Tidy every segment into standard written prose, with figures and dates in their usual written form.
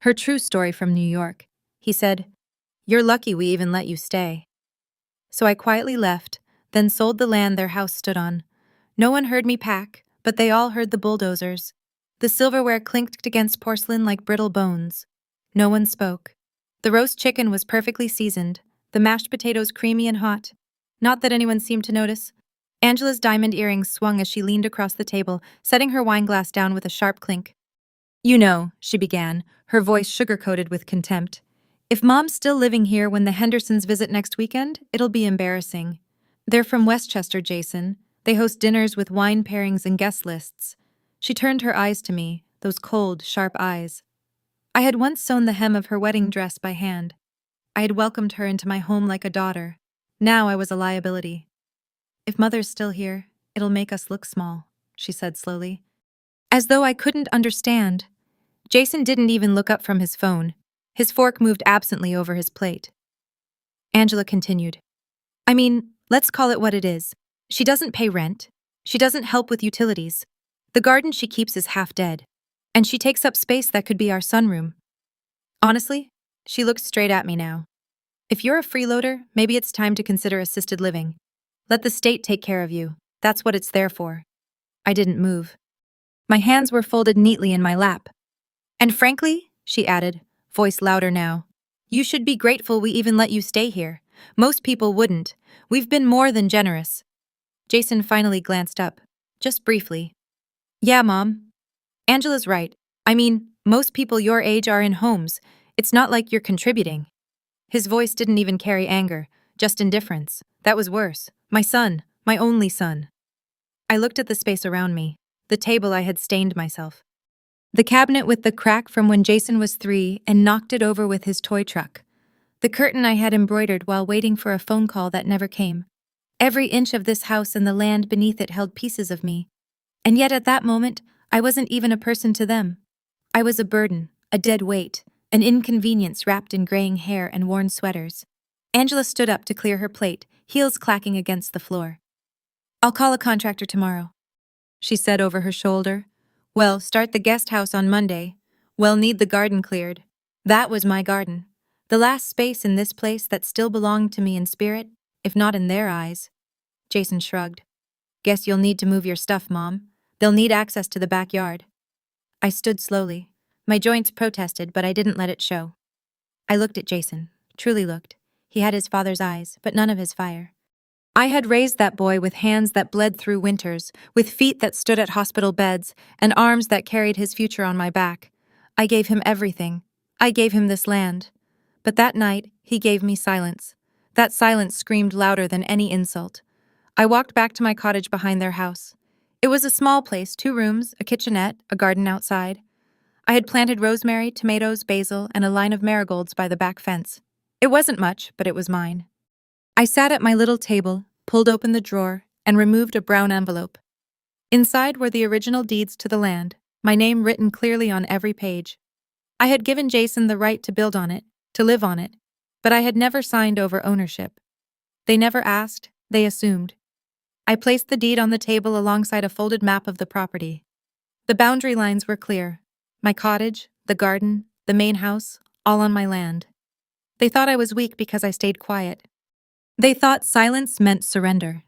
Her true story from New York. He said, "You're lucky we even let you stay." So I quietly left, then sold the land their house stood on. No one heard me pack, but they all heard the bulldozers. The silverware clinked against porcelain like brittle bones. No one spoke. The roast chicken was perfectly seasoned, the mashed potatoes creamy and hot. Not that anyone seemed to notice. Angela's diamond earrings swung as she leaned across the table, setting her wineglass down with a sharp clink. "You know," she began, her voice sugar-coated with contempt. "If Mom's still living here when the Hendersons visit next weekend, it'll be embarrassing. They're from Westchester, Jason. They host dinners with wine pairings and guest lists." She turned her eyes to me, those cold, sharp eyes. I had once sewn the hem of her wedding dress by hand. I had welcomed her into my home like a daughter. Now I was a liability. "If Mother's still here, it'll make us look small," she said slowly. As though I couldn't understand. Jason didn't even look up from his phone. His fork moved absently over his plate. Angela continued. "I mean, let's call it what it is. She doesn't pay rent. She doesn't help with utilities. The garden she keeps is half dead. And she takes up space that could be our sunroom. Honestly," she looked straight at me now. "If you're a freeloader, maybe it's time to consider assisted living. Let the state take care of you. That's what it's there for." I didn't move. My hands were folded neatly in my lap. "And frankly," she added, voice louder now, "you should be grateful we even let you stay here. Most people wouldn't. We've been more than generous." Jason finally glanced up, just briefly. "Yeah, Mom. Angela's right. I mean, most people your age are in homes. It's not like you're contributing." His voice didn't even carry anger, just indifference. That was worse. My son, my only son. I looked at the space around me, the table I had stained myself. The cabinet with the crack from when Jason was 3 and knocked it over with his toy truck. The curtain I had embroidered while waiting for a phone call that never came. Every inch of this house and the land beneath it held pieces of me. And yet at that moment, I wasn't even a person to them. I was a burden, a dead weight, an inconvenience wrapped in graying hair and worn sweaters. Angela stood up to clear her plate, heels clacking against the floor. "I'll call a contractor tomorrow," she said over her shoulder. "Well, start the guest house on Monday. We'll need the garden cleared." That was my garden. The last space in this place that still belonged to me in spirit, if not in their eyes. Jason shrugged. "Guess you'll need to move your stuff, Mom. They'll need access to the backyard." I stood slowly. My joints protested, but I didn't let it show. I looked at Jason, truly looked. He had his father's eyes, but none of his fire. I had raised that boy with hands that bled through winters, with feet that stood at hospital beds, and arms that carried his future on my back. I gave him everything. I gave him this land. But that night, he gave me silence. That silence screamed louder than any insult. I walked back to my cottage behind their house. It was a small place, 2 rooms, a kitchenette, a garden outside. I had planted rosemary, tomatoes, basil, and a line of marigolds by the back fence. It wasn't much, but it was mine. I sat at my little table, pulled open the drawer, and removed a brown envelope. Inside were the original deeds to the land, my name written clearly on every page. I had given Jason the right to build on it, to live on it, but I had never signed over ownership. They never asked, they assumed. I placed the deed on the table alongside a folded map of the property. The boundary lines were clear. My cottage, the garden, the main house, all on my land. They thought I was weak because I stayed quiet. They thought silence meant surrender.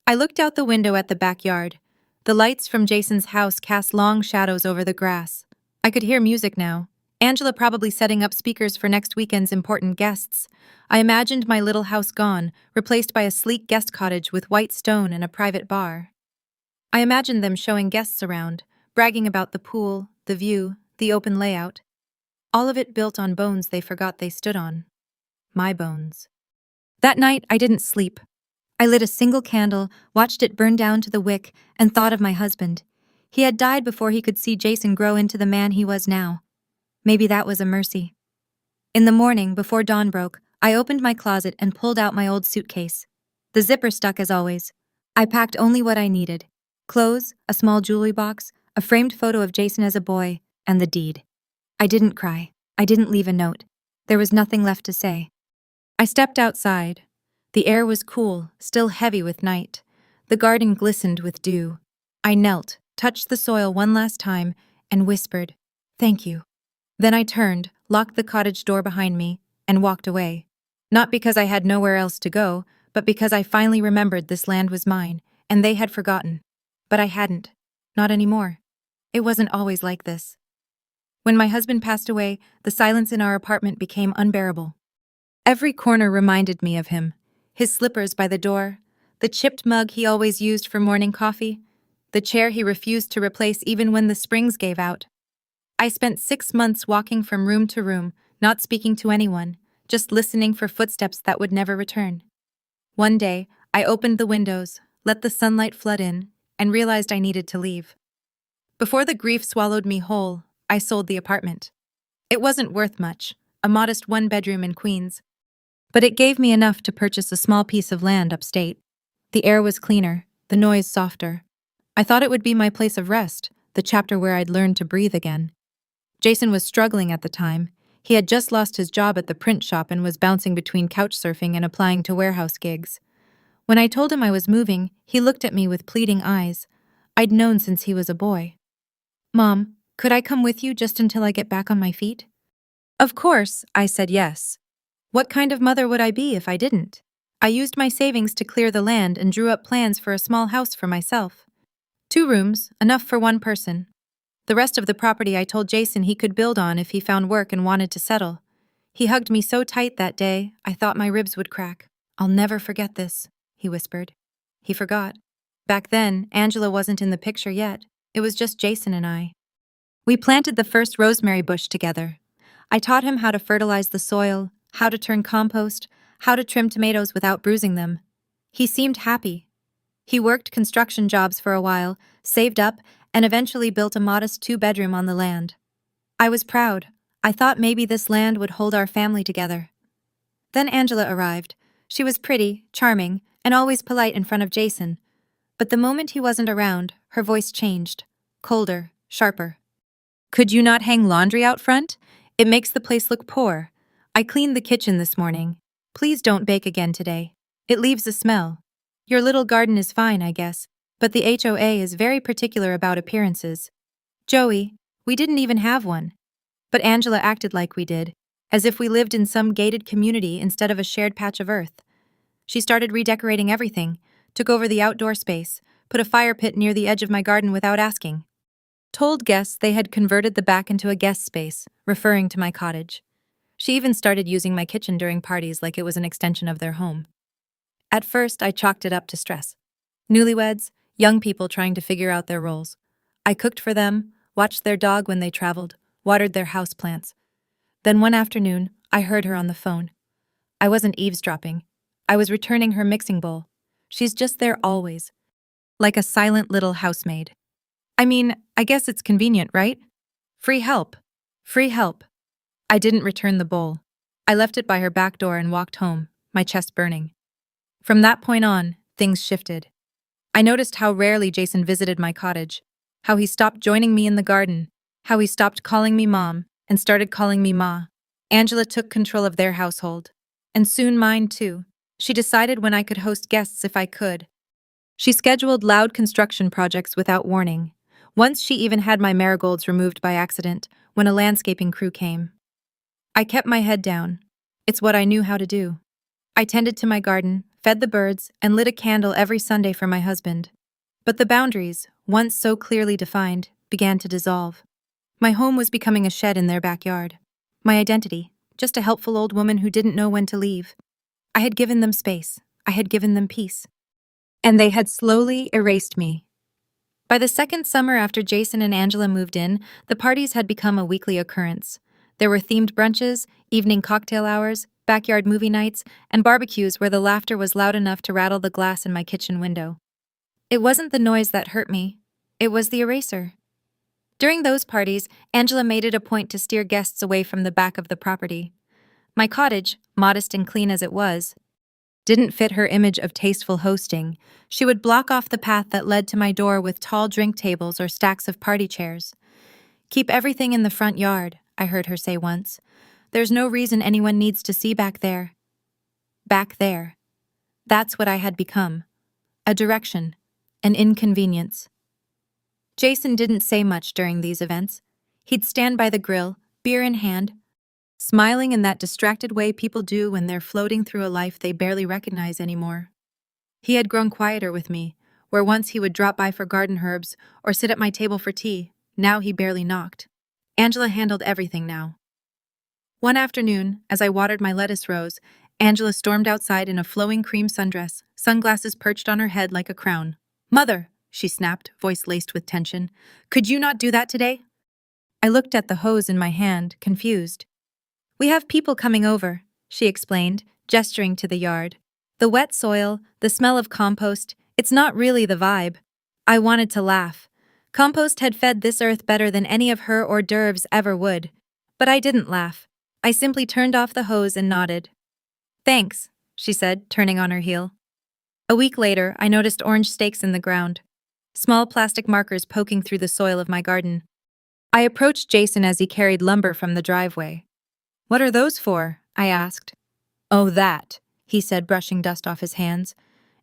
I looked out the window at the backyard. The lights from Jason's house cast long shadows over the grass. I could hear music now. Angela probably setting up speakers for next weekend's important guests. I imagined my little house gone, replaced by a sleek guest cottage with white stone and a private bar. I imagined them showing guests around, bragging about the pool, the view, the open layout. All of it built on bones they forgot they stood on. My bones. That night, I didn't sleep. I lit a single candle, watched it burn down to the wick, and thought of my husband. He had died before he could see Jason grow into the man he was now. Maybe that was a mercy. In the morning, before dawn broke, I opened my closet and pulled out my old suitcase. The zipper stuck as always. I packed only what I needed. Clothes, a small jewelry box, a framed photo of Jason as a boy, and the deed. I didn't cry. I didn't leave a note. There was nothing left to say. I stepped outside. The air was cool, still heavy with night. The garden glistened with dew. I knelt, touched the soil one last time, and whispered, "Thank you." Then I turned, locked the cottage door behind me, and walked away. Not because I had nowhere else to go, but because I finally remembered this land was mine, and they had forgotten. But I hadn't. Not anymore. It wasn't always like this. When my husband passed away, the silence in our apartment became unbearable. Every corner reminded me of him. His slippers by the door, the chipped mug he always used for morning coffee, the chair he refused to replace even when the springs gave out. I spent 6 months walking from room to room, not speaking to anyone, just listening for footsteps that would never return. One day, I opened the windows, let the sunlight flood in, and realized I needed to leave. Before the grief swallowed me whole, I sold the apartment. It wasn't worth much, a modest one-bedroom in Queens, but it gave me enough to purchase a small piece of land upstate. The air was cleaner, the noise softer. I thought it would be my place of rest, the chapter where I'd learned to breathe again. Jason was struggling at the time. He had just lost his job at the print shop and was bouncing between couch surfing and applying to warehouse gigs. When I told him I was moving, he looked at me with pleading eyes. I'd known since he was a boy. "Mom, could I come with you just until I get back on my feet?" Of course, I said yes. What kind of mother would I be if I didn't? I used my savings to clear the land and drew up plans for a small house for myself. 2 rooms, enough for one person. The rest of the property I told Jason he could build on if he found work and wanted to settle. He hugged me so tight that day, I thought my ribs would crack. "I'll never forget this," he whispered. He forgot. Back then, Angela wasn't in the picture yet. It was just Jason and I. We planted the first rosemary bush together. I taught him how to fertilize the soil, how to turn compost, how to trim tomatoes without bruising them. He seemed happy. He worked construction jobs for a while, saved up, and eventually built a modest 2-bedroom on the land. I was proud. I thought maybe this land would hold our family together. Then Angela arrived. She was pretty, charming, and always polite in front of Jason. But the moment he wasn't around, her voice changed. Colder, sharper. "Could you not hang laundry out front? It makes the place look poor. I cleaned the kitchen this morning. Please don't bake again today. It leaves a smell. Your little garden is fine, I guess, but the HOA is very particular about appearances. Joey, we didn't even have one." But Angela acted like we did, as if we lived in some gated community instead of a shared patch of earth. She started redecorating everything, took over the outdoor space, put a fire pit near the edge of my garden without asking. Told guests they had converted the back into a guest space, referring to my cottage. She even started using my kitchen during parties like it was an extension of their home. At first, I chalked it up to stress. Newlyweds, young people trying to figure out their roles. I cooked for them, watched their dog when they traveled, watered their houseplants. Then one afternoon, I heard her on the phone. I wasn't eavesdropping. I was returning her mixing bowl. She's just there always. Like a silent little housemaid. I mean, I guess it's convenient, right? Free help. Free help. I didn't return the bowl. I left it by her back door and walked home, my chest burning. From that point on, things shifted. I noticed how rarely Jason visited my cottage, how he stopped joining me in the garden, how he stopped calling me Mom and started calling me Ma. Angela took control of their household. And soon mine too. She decided when I could host guests if I could. She scheduled loud construction projects without warning. Once she even had my marigolds removed by accident when a landscaping crew came. I kept my head down. It's what I knew how to do. I tended to my garden, fed the birds, and lit a candle every Sunday for my husband. But the boundaries, once so clearly defined, began to dissolve. My home was becoming a shed in their backyard. My identity, just a helpful old woman who didn't know when to leave. I had given them space. I had given them peace. And they had slowly erased me. By the second summer after Jason and Angela moved in, the parties had become a weekly occurrence. There were themed brunches, evening cocktail hours, backyard movie nights, and barbecues where the laughter was loud enough to rattle the glass in my kitchen window. It wasn't the noise that hurt me. It was the eraser. During those parties, Angela made it a point to steer guests away from the back of the property. My cottage, modest and clean as it was, didn't fit her image of tasteful hosting. She would block off the path that led to my door with tall drink tables or stacks of party chairs. "Keep everything in the front yard," I heard her say once. "There's no reason anyone needs to see back there." Back there. That's what I had become. A direction. An inconvenience. Jason didn't say much during these events. He'd stand by the grill, beer in hand, smiling in that distracted way people do when they're floating through a life they barely recognize anymore. He had grown quieter with me, where once he would drop by for garden herbs or sit at my table for tea. Now he barely knocked. Angela handled everything now. One afternoon, as I watered my lettuce rows, Angela stormed outside in a flowing cream sundress, sunglasses perched on her head like a crown. "Mother," she snapped, voice laced with tension, "could you not do that today?" I looked at the hose in my hand, confused. "We have people coming over," she explained, gesturing to the yard. "The wet soil, the smell of compost, it's not really the vibe." I wanted to laugh. Compost had fed this earth better than any of her hors d'oeuvres ever would. But I didn't laugh. I simply turned off the hose and nodded. "Thanks," she said, turning on her heel. A week later, I noticed orange stakes in the ground, small plastic markers poking through the soil of my garden. I approached Jason as he carried lumber from the driveway. "What are those for?" I asked. "Oh, that," he said, brushing dust off his hands.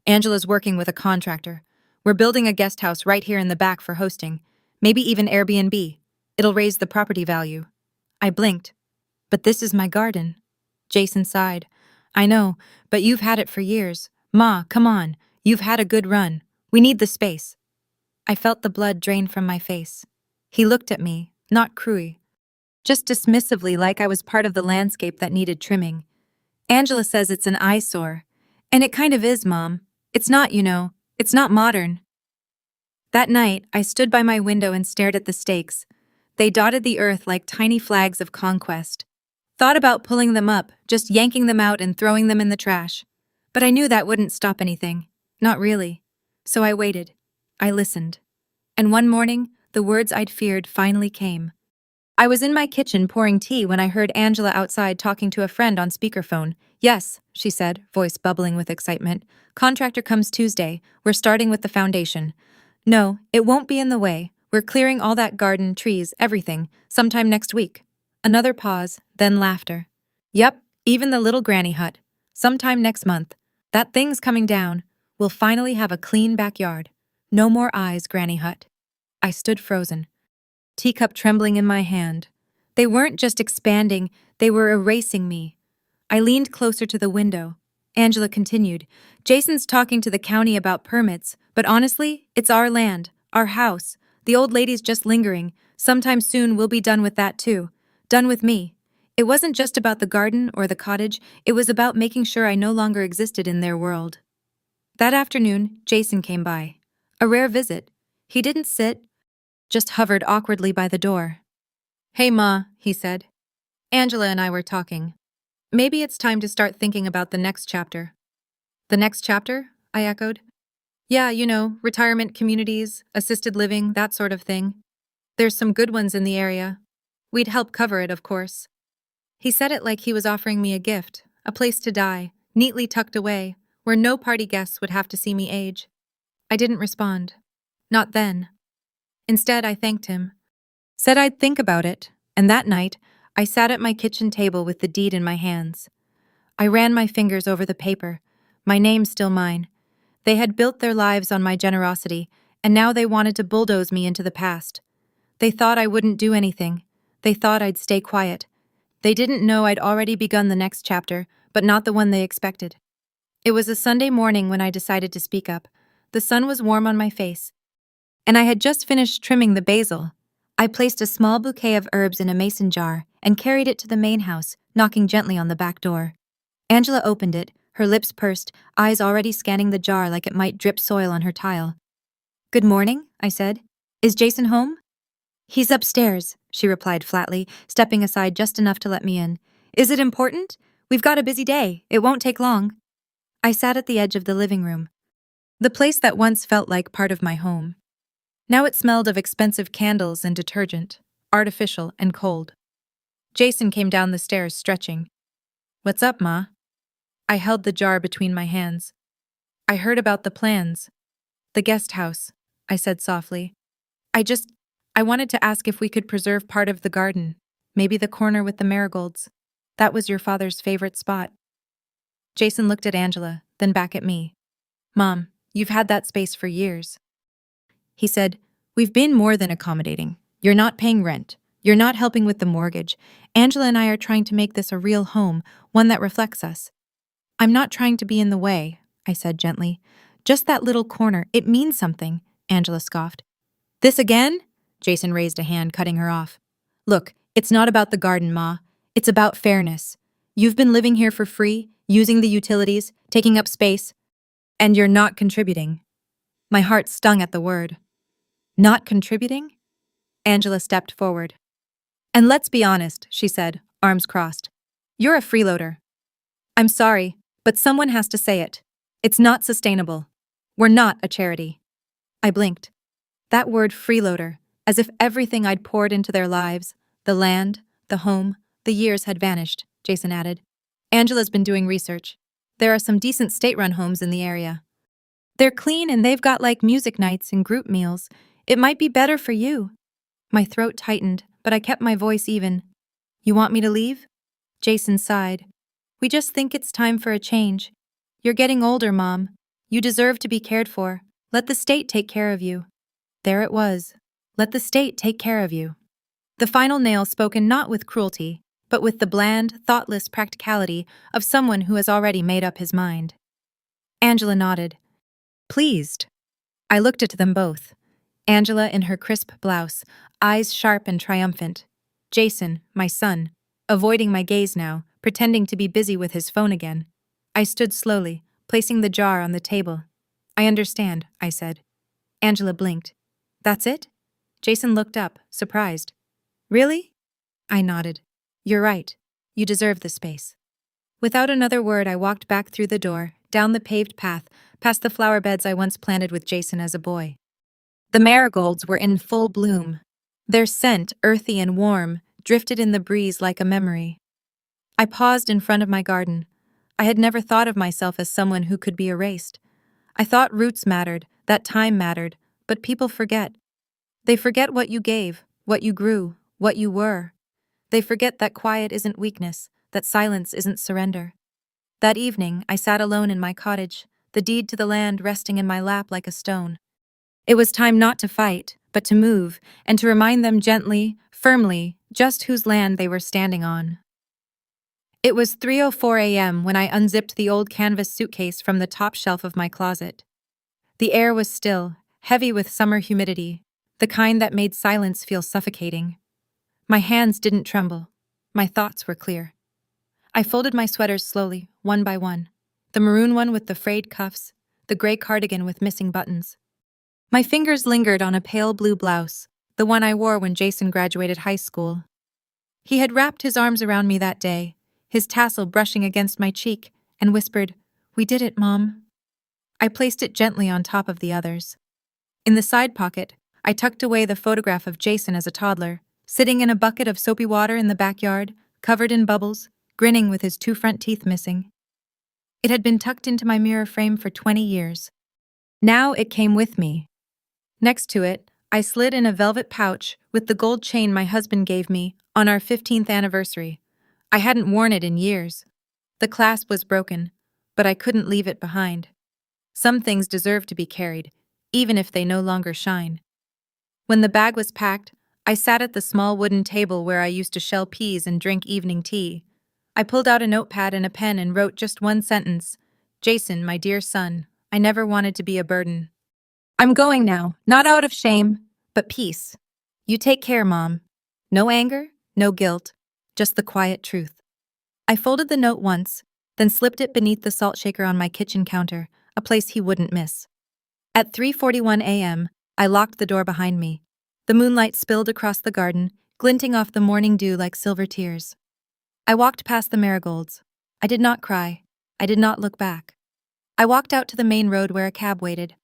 "Angela's working with a contractor. We're building a guest house right here in the back for hosting, maybe even Airbnb. It'll raise the property value." I blinked. "But this is my garden." Jason sighed. "I know, but you've had it for years. Ma, come on. You've had a good run. We need the space." I felt the blood drain from my face. He looked at me, not cruelly, just dismissively, like I was part of the landscape that needed trimming. "Angela says it's an eyesore. And it kind of is, Mom. It's not, it's not modern." That night, I stood by my window and stared at the stakes. They dotted the earth like tiny flags of conquest. Thought about pulling them up, just yanking them out and throwing them in the trash. But I knew that wouldn't stop anything. Not really. So I waited. I listened. And one morning, the words I'd feared finally came. I was in my kitchen pouring tea when I heard Angela outside talking to a friend on speakerphone. "Yes," she said, voice bubbling with excitement. "Contractor comes Tuesday. We're starting with the foundation." "No, it won't be in the way. We're clearing all that garden, trees, everything, sometime next week." Another pause, then laughter. "Yep, even the little granny hut. Sometime next month. That thing's coming down. We'll finally have a clean backyard. No more eyes, granny hut." I stood frozen, teacup trembling in my hand. They weren't just expanding, they were erasing me. I leaned closer to the window. Angela continued, "Jason's talking to the county about permits, but honestly, it's our land, our house. The old lady's just lingering. Sometime soon we'll be done with that too. Done with me." It wasn't just about the garden or the cottage, it was about making sure I no longer existed in their world. That afternoon, Jason came by. A rare visit. He didn't sit, just hovered awkwardly by the door. "Hey, Ma," he said. "Angela and I were talking. Maybe it's time to start thinking about the next chapter." "The next chapter?" I echoed. "Yeah, retirement communities, assisted living, that sort of thing. There's some good ones in the area. We'd help cover it, of course." He said it like he was offering me a gift, a place to die, neatly tucked away, where no party guests would have to see me age. I didn't respond. Not then. Instead, I thanked him. Said I'd think about it, and that night, I sat at my kitchen table with the deed in my hands. I ran my fingers over the paper, my name still mine. They had built their lives on my generosity, and now they wanted to bulldoze me into the past. They thought I wouldn't do anything. They thought I'd stay quiet. They didn't know I'd already begun the next chapter, but not the one they expected. It was a Sunday morning when I decided to speak up. The sun was warm on my face, and I had just finished trimming the basil. I placed a small bouquet of herbs in a mason jar and carried it to the main house, knocking gently on the back door. Angela opened it, her lips pursed, eyes already scanning the jar like it might drip soil on her tile. "Good morning," I said. "Is Jason home?" "He's upstairs," she replied flatly, stepping aside just enough to let me in. "Is it important? We've got a busy day. It won't take long." I sat at the edge of the living room, the place that once felt like part of my home. Now it smelled of expensive candles and detergent, artificial and cold. Jason came down the stairs, stretching. "What's up, Ma?" I held the jar between my hands. "I heard about the plans. The guest house," I said softly. I wanted to ask if we could preserve part of the garden, maybe the corner with the marigolds. That was your father's favorite spot." Jason looked at Angela, then back at me. "Mom, you've had that space for years." He said, "We've been more than accommodating. You're not paying rent. You're not helping with the mortgage. Angela and I are trying to make this a real home, one that reflects us. I'm not trying to be in the way, I said gently. Just that little corner, it means something, Angela scoffed. This again? Jason raised a hand, cutting her off. Look, it's not about the garden, Ma. It's about fairness. You've been living here for free, using the utilities, taking up space, and you're not contributing. My heart stung at the word. Not contributing? Angela stepped forward. And let's be honest, she said, arms crossed. You're a freeloader. I'm sorry, but someone has to say it. It's not sustainable. We're not a charity. I blinked. That word freeloader, as if everything I'd poured into their lives, the land, the home, the years had vanished, Jason added. Angela's been doing research. There are some decent state-run homes in the area. They're clean and they've got like music nights and group meals. It might be better for you. My throat tightened, but I kept my voice even. You want me to leave? Jason sighed. We just think it's time for a change. You're getting older, Mom. You deserve to be cared for. Let the state take care of you. There it was. Let the state take care of you. The final nail spoken not with cruelty, but with the bland, thoughtless practicality of someone who has already made up his mind. Angela nodded. Pleased. I looked at them both. Angela in her crisp blouse, eyes sharp and triumphant. Jason, my son, avoiding my gaze now, pretending to be busy with his phone again. I stood slowly, placing the jar on the table. I understand, I said. Angela blinked. That's it? Jason looked up, surprised. Really? I nodded. You're right. You deserve the space. Without another word, I walked back through the door, down the paved path, past the flower beds I once planted with Jason as a boy. The marigolds were in full bloom. Their scent, earthy and warm, drifted in the breeze like a memory. I paused in front of my garden. I had never thought of myself as someone who could be erased. I thought roots mattered, that time mattered, but people forget. They forget what you gave, what you grew, what you were. They forget that quiet isn't weakness, that silence isn't surrender. That evening, I sat alone in my cottage, the deed to the land resting in my lap like a stone. It was time not to fight, but to move, and to remind them gently, firmly, just whose land they were standing on. It was 3:04 a.m. when I unzipped the old canvas suitcase from the top shelf of my closet. The air was still, heavy with summer humidity, the kind that made silence feel suffocating. My hands didn't tremble. My thoughts were clear. I folded my sweaters slowly, one by one. The maroon one with the frayed cuffs, the gray cardigan with missing buttons. My fingers lingered on a pale blue blouse, the one I wore when Jason graduated high school. He had wrapped his arms around me that day, his tassel brushing against my cheek, and whispered, "We did it, Mom." I placed it gently on top of the others. In the side pocket, I tucked away the photograph of Jason as a toddler, sitting in a bucket of soapy water in the backyard, covered in bubbles, grinning with his 2 front teeth missing. It had been tucked into my mirror frame for 20 years. Now it came with me. Next to it, I slid in a velvet pouch with the gold chain my husband gave me on our 15th anniversary. I hadn't worn it in years. The clasp was broken, but I couldn't leave it behind. Some things deserve to be carried, even if they no longer shine. When the bag was packed, I sat at the small wooden table where I used to shell peas and drink evening tea. I pulled out a notepad and a pen and wrote just one sentence. Jason, my dear son, I never wanted to be a burden. I'm going now, not out of shame, but peace. You take care, Mom. No anger, no guilt, just the quiet truth. I folded the note once, then slipped it beneath the salt shaker on my kitchen counter, a place he wouldn't miss. At 3:41 a.m., I locked the door behind me. The moonlight spilled across the garden, glinting off the morning dew like silver tears. I walked past the marigolds. I did not cry. I did not look back. I walked out to the main road where a cab waited.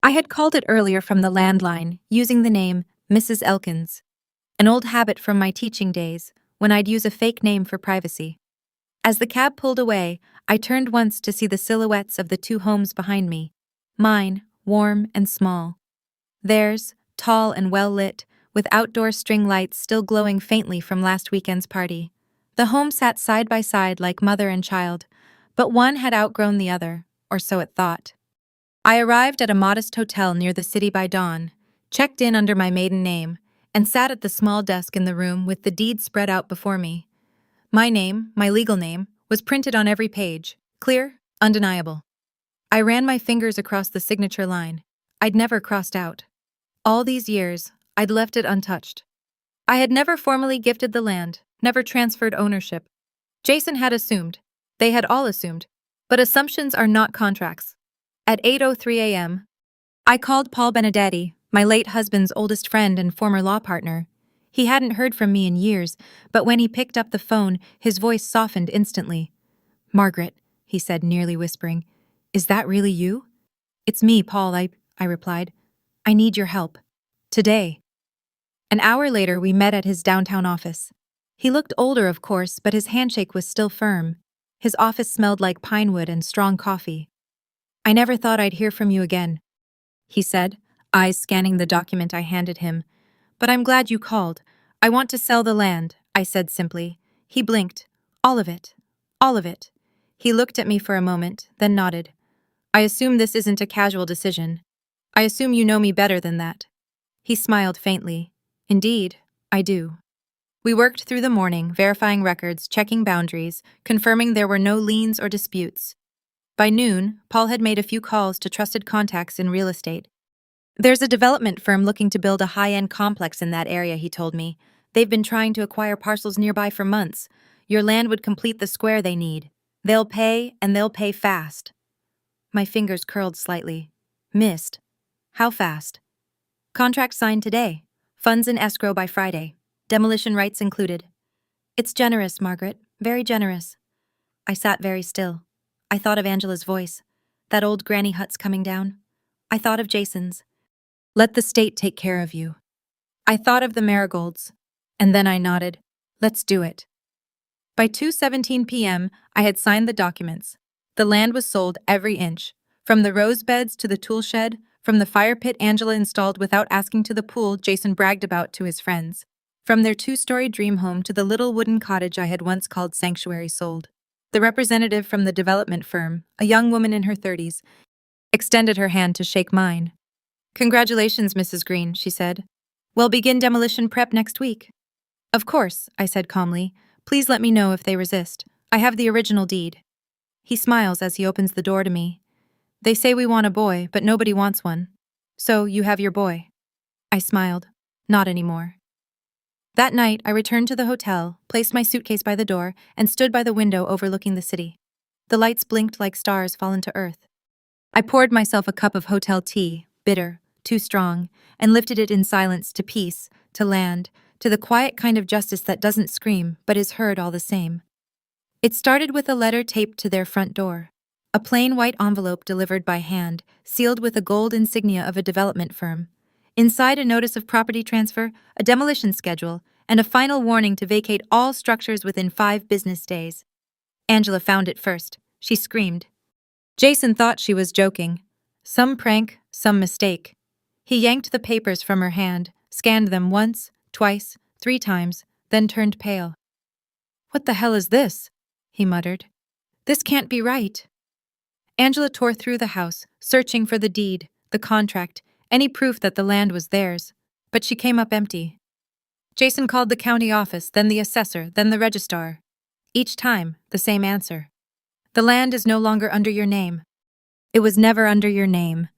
I had called it earlier from the landline, using the name Mrs. Elkins, an old habit from my teaching days, when I'd use a fake name for privacy. As the cab pulled away, I turned once to see the silhouettes of the 2 homes behind me, mine, warm and small. Theirs, tall and well-lit, with outdoor string lights still glowing faintly from last weekend's party. The home sat side by side like mother and child, but one had outgrown the other, or so it thought. I arrived at a modest hotel near the city by dawn, checked in under my maiden name, and sat at the small desk in the room with the deed spread out before me. My name, my legal name, was printed on every page, clear, undeniable. I ran my fingers across the signature line. I'd never crossed out. All these years, I'd left it untouched. I had never formally gifted the land, never transferred ownership. Jason had assumed. They had all assumed. But assumptions are not contracts. At 8:03 a.m., I called Paul Benedetti, my late husband's oldest friend and former law partner. He hadn't heard from me in years, but when he picked up the phone, his voice softened instantly. "Margaret," he said, nearly whispering, "is that really you?" "It's me, Paul," I replied. "I need your help. Today." An hour later, we met at his downtown office. He looked older, of course, but his handshake was still firm. His office smelled like pine wood and strong coffee. "I never thought I'd hear from you again," he said, eyes scanning the document I handed him. "But I'm glad you called. I want to sell the land," I said simply. He blinked. "All of it. All of it." He looked at me for a moment, then nodded. "I assume this isn't a casual decision. I assume you know me better than that." He smiled faintly. "Indeed, I do." We worked through the morning, verifying records, checking boundaries, confirming there were no liens or disputes. By noon, Paul had made a few calls to trusted contacts in real estate. "There's a development firm looking to build a high-end complex in that area," he told me. "They've been trying to acquire parcels nearby for months. Your land would complete the square they need. They'll pay, and they'll pay fast." My fingers curled slightly. "Missed? How fast?" "Contract signed today. Funds in escrow by Friday. Demolition rights included." "It's generous, Margaret. Very generous." I sat very still. I thought of Angela's voice. That old granny hut's coming down. I thought of Jason's. "Let the state take care of you." I thought of the marigolds. And then I nodded. "Let's do it." By 2:17 p.m., I had signed the documents. The land was sold every inch. From the rose beds to the tool shed, from the fire pit Angela installed without asking to the pool Jason bragged about to his friends. From their 2-story dream home to the little wooden cottage I had once called sanctuary sold. The representative from the development firm, a young woman in her 30s, extended her hand to shake mine. "Congratulations, Mrs. Green," she said. "We'll begin demolition prep next week." "Of course," I said calmly. "Please let me know if they resist. I have the original deed." He smiles as he opens the door to me. "They say we want a boy, but nobody wants one. So you have your boy." I smiled. Not anymore. That night, I returned to the hotel, placed my suitcase by the door, and stood by the window overlooking the city. The lights blinked like stars fallen to earth. I poured myself a cup of hotel tea, bitter, too strong, and lifted it in silence to peace, to land, to the quiet kind of justice that doesn't scream but is heard all the same. It started with a letter taped to their front door. A plain white envelope delivered by hand, sealed with a gold insignia of a development firm. Inside, a notice of property transfer, a demolition schedule, and a final warning to vacate all structures within 5 business days. Angela found it first. She screamed. Jason thought she was joking. Some prank, some mistake. He yanked the papers from her hand, scanned them once, twice, 3 times, then turned pale. "What the hell is this?" he muttered. "This can't be right." Angela tore through the house, searching for the deed, the contract, any proof that the land was theirs, but she came up empty. Jason called the county office, then the assessor, then the registrar. Each time, the same answer. "The land is no longer under your name." It was never under your name.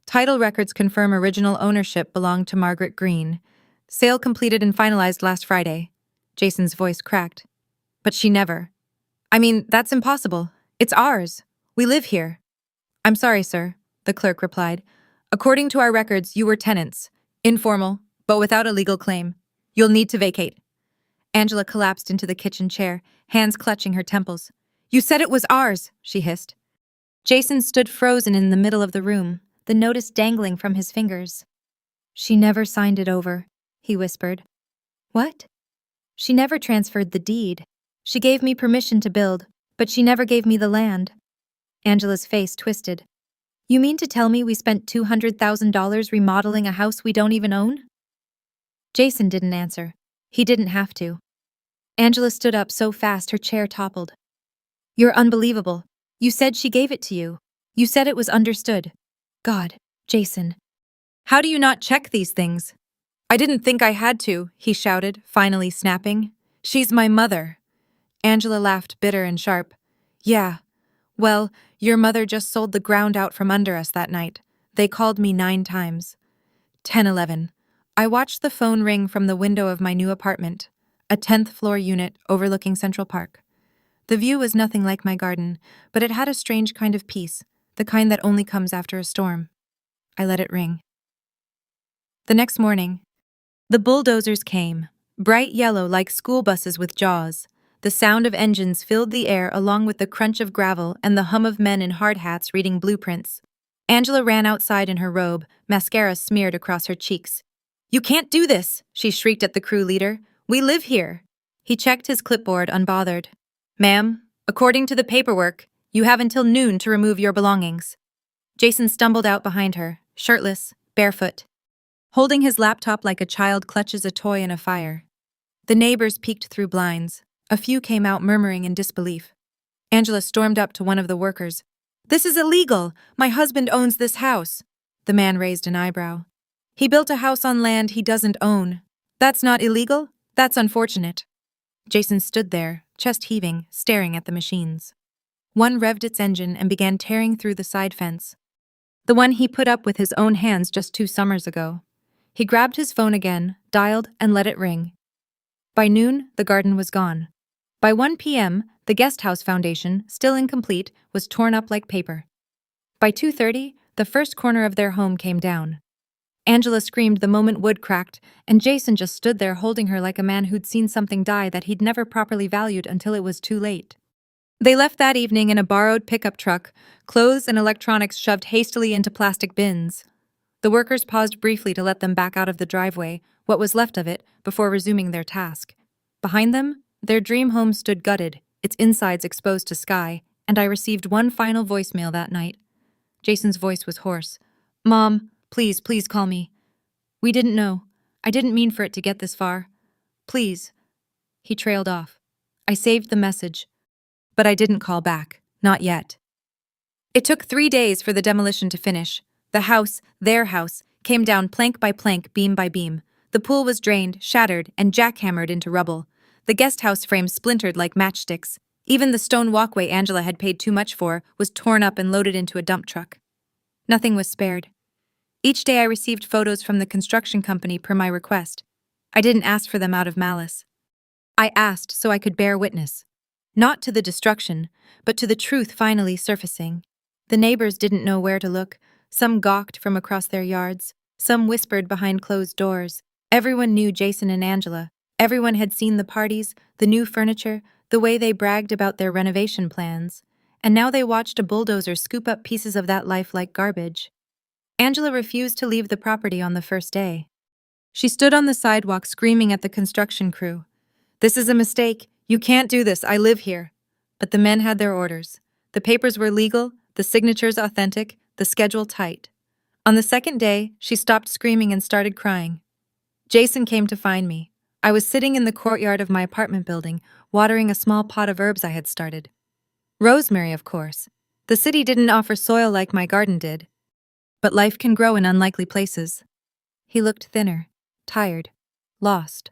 Title records confirm original ownership belonged to Margaret Green. Sale completed and finalized last Friday. Jason's voice cracked. "But she never." "I mean, that's impossible. It's ours. We live here." "I'm sorry, sir," the clerk replied. "According to our records, you were tenants. Informal, but without a legal claim. You'll need to vacate." Angela collapsed into the kitchen chair, hands clutching her temples. "You said it was ours," she hissed. Jason stood frozen in the middle of the room, the notice dangling from his fingers. "She never signed it over," he whispered. "What?" "She never transferred the deed. She gave me permission to build, but she never gave me the land." Angela's face twisted. "You mean to tell me we spent $200,000 remodeling a house we don't even own?" Jason didn't answer. He didn't have to. Angela stood up so fast her chair toppled. "You're unbelievable. You said she gave it to you. You said it was understood. God, Jason. How do you not check these things?" I didn't think I had to, he shouted, finally snapping. She's my mother. Angela laughed bitter and sharp. Yeah. Well, your mother just sold the ground out from under us that night. They called me 9 times. 10:11. I watched the phone ring from the window of my new apartment, a 10th floor unit overlooking Central Park. The view was nothing like my garden, but it had a strange kind of peace, the kind that only comes after a storm. I let it ring. The next morning, the bulldozers came, bright yellow like school buses with jaws. The sound of engines filled the air along with the crunch of gravel and the hum of men in hard hats reading blueprints. Angela ran outside in her robe, mascara smeared across her cheeks. You can't do this, she shrieked at the crew leader. We live here. He checked his clipboard, unbothered. Ma'am, according to the paperwork, you have until noon to remove your belongings. Jason stumbled out behind her, shirtless, barefoot, holding his laptop like a child clutches a toy in a fire. The neighbors peeked through blinds. A few came out murmuring in disbelief. Angela stormed up to one of the workers. This is illegal! My husband owns this house. The man raised an eyebrow. He built a house on land he doesn't own. That's not illegal? That's unfortunate. Jason stood there, chest heaving, staring at the machines. One revved its engine and began tearing through the side fence. The one he put up with his own hands just 2 summers ago. He grabbed his phone again, dialed, and let it ring. By noon, the garden was gone. By 1 p.m., the guest house foundation, still incomplete, was torn up like paper. By 2:30, the first corner of their home came down. Angela screamed the moment wood cracked, and Jason just stood there holding her like a man who'd seen something die that he'd never properly valued until it was too late. They left that evening in a borrowed pickup truck, clothes and electronics shoved hastily into plastic bins. The workers paused briefly to let them back out of the driveway, what was left of it, before resuming their task. Behind them, their dream home stood gutted, its insides exposed to sky, and I received one final voicemail that night. Jason's voice was hoarse. Mom, please call me. We didn't know. I didn't mean for it to get this far. Please. He trailed off. I saved the message. But I didn't call back. Not yet. It took 3 days for the demolition to finish. The house, their house, came down plank by plank, beam by beam. The pool was drained, shattered, and jackhammered into rubble. The guest house frame splintered like matchsticks. Even the stone walkway Angela had paid too much for was torn up and loaded into a dump truck. Nothing was spared. Each day I received photos from the construction company per my request. I didn't ask for them out of malice. I asked so I could bear witness. Not to the destruction, but to the truth finally surfacing. The neighbors didn't know where to look. Some gawked from across their yards. Some whispered behind closed doors. Everyone knew Jason and Angela. Everyone had seen the parties, the new furniture, the way they bragged about their renovation plans. And now they watched a bulldozer scoop up pieces of that life like garbage. Angela refused to leave the property on the first day. She stood on the sidewalk screaming at the construction crew. This is a mistake. You can't do this. I live here. But the men had their orders. The papers were legal, the signatures authentic, the schedule tight. On the second day, she stopped screaming and started crying. Jason came to find me. I was sitting in the courtyard of my apartment building, watering a small pot of herbs I had started. Rosemary, of course. The city didn't offer soil like my garden did. But life can grow in unlikely places. He looked thinner, tired, lost.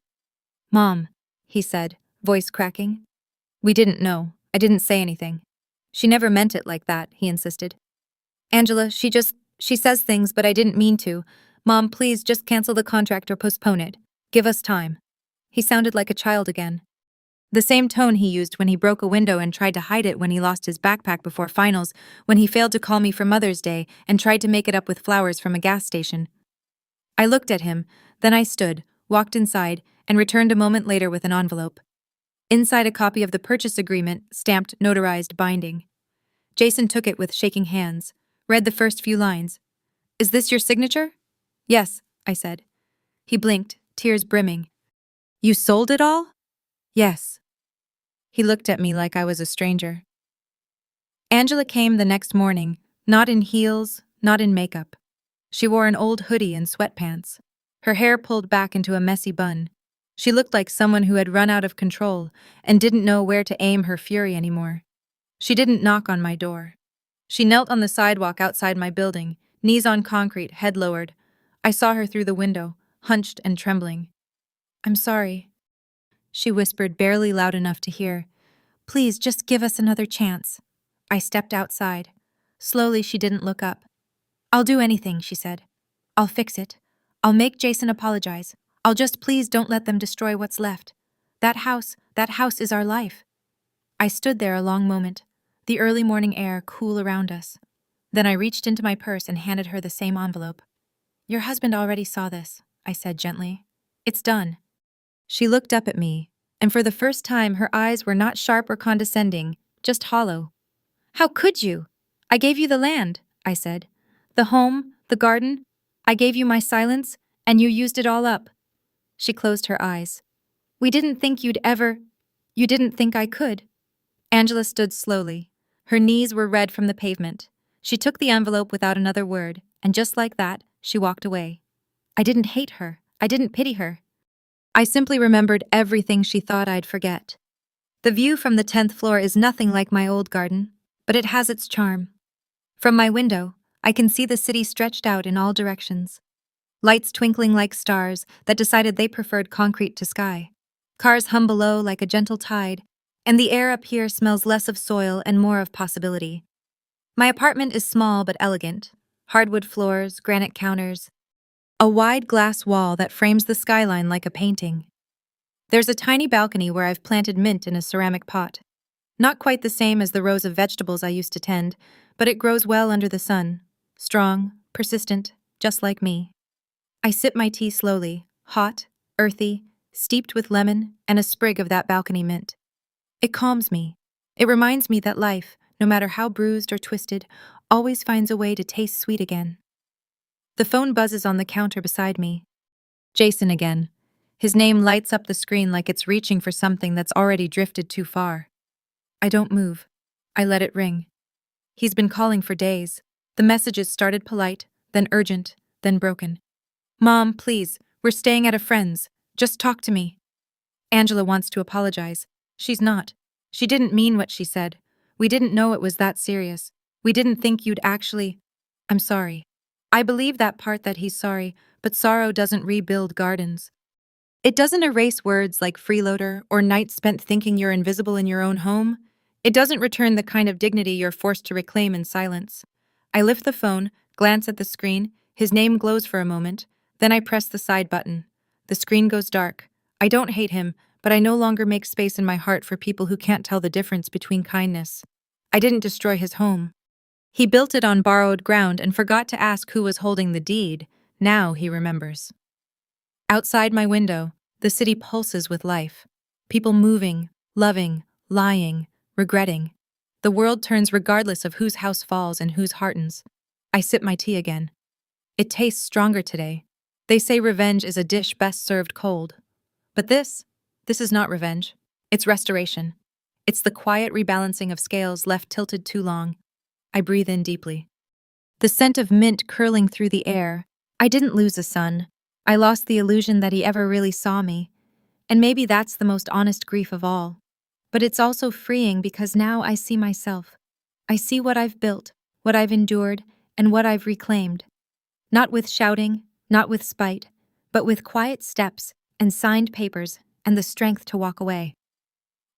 Mom, he said, voice cracking. We didn't know. I didn't say anything. She never meant it like that, he insisted. Angela, she says things, but I didn't mean to. Mom, please just cancel the contract or postpone it. Give us time. He sounded like a child again. The same tone he used when he broke a window and tried to hide it when he lost his backpack before finals, when he failed to call me for Mother's Day and tried to make it up with flowers from a gas station. I looked at him, then I stood, walked inside, and returned a moment later with an envelope. Inside a copy of the purchase agreement, stamped, notarized, binding. Jason took it with shaking hands, read the first few lines. Is this your signature? Yes, I said. He blinked, tears brimming. You sold it all? Yes. He looked at me like I was a stranger. Angela came the next morning, not in heels, not in makeup. She wore an old hoodie and sweatpants, her hair pulled back into a messy bun. She looked like someone who had run out of control and didn't know where to aim her fury anymore. She didn't knock on my door. She knelt on the sidewalk outside my building, knees on concrete, head lowered. I saw her through the window, hunched and trembling. "I'm sorry," she whispered, barely loud enough to hear. "Please, just give us another chance." I stepped outside. Slowly, she didn't look up. "I'll do anything," she said. "I'll fix it. I'll make Jason apologize. Please don't let them destroy what's left. That house is our life." I stood there a long moment, the early morning air cool around us. Then I reached into my purse and handed her the same envelope. "Your husband already saw this," I said gently. "It's done." She looked up at me, and for the first time her eyes were not sharp or condescending, just hollow. "How could you? I gave you the land," I said. "The home, the garden. I gave you my silence, and you used it all up." She closed her eyes. "We didn't think you'd ever. You didn't think I could." Angela stood slowly. Her knees were red from the pavement. She took the envelope without another word, and just like that, she walked away. I didn't hate her. I didn't pity her. I simply remembered everything she thought I'd forget. The view from the 10th floor is nothing like my old garden, but it has its charm. From my window, I can see the city stretched out in all directions. Lights twinkling like stars that decided they preferred concrete to sky. Cars hum below like a gentle tide, and the air up here smells less of soil and more of possibility. My apartment is small but elegant. Hardwood floors, granite counters, a wide glass wall that frames the skyline like a painting. There's a tiny balcony where I've planted mint in a ceramic pot. Not quite the same as the rows of vegetables I used to tend, but it grows well under the sun. Strong, persistent, just like me. I sip my tea slowly, hot, earthy, steeped with lemon and a sprig of that balcony mint. It calms me. It reminds me that life, no matter how bruised or twisted, always finds a way to taste sweet again. The phone buzzes on the counter beside me. Jason again. His name lights up the screen like it's reaching for something that's already drifted too far. I don't move. I let it ring. He's been calling for days. The messages started polite, then urgent, then broken. "Mom, please, we're staying at a friend's. Just talk to me." Angela wants to apologize. She's not. She didn't mean what she said. We didn't know it was that serious. We didn't think you'd actually. I'm sorry. I believe that part that he's sorry, but sorrow doesn't rebuild gardens. It doesn't erase words like freeloader or nights spent thinking you're invisible in your own home. It doesn't return the kind of dignity you're forced to reclaim in silence. I lift the phone, glance at the screen, his name glows for a moment, then I press the side button. The screen goes dark. I don't hate him, but I no longer make space in my heart for people who can't tell the difference between kindness. I didn't destroy his home. He built it on borrowed ground and forgot to ask who was holding the deed. Now he remembers. Outside my window, the city pulses with life. People moving, loving, lying, regretting. The world turns regardless of whose house falls and whose heartens. I sip my tea again. It tastes stronger today. They say revenge is a dish best served cold. But this is not revenge. It's restoration. It's the quiet rebalancing of scales left tilted too long. I breathe in deeply. The scent of mint curling through the air. I didn't lose a son. I lost the illusion that he ever really saw me. And maybe that's the most honest grief of all. But it's also freeing because now I see myself. I see what I've built, what I've endured, and what I've reclaimed. Not with shouting, not with spite, but with quiet steps and signed papers and the strength to walk away.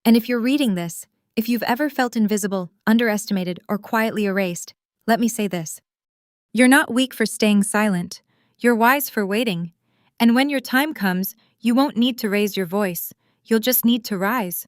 And if you're reading this, if you've ever felt invisible, underestimated, or quietly erased, let me say this. You're not weak for staying silent. You're wise for waiting. And when your time comes, you won't need to raise your voice. You'll just need to rise.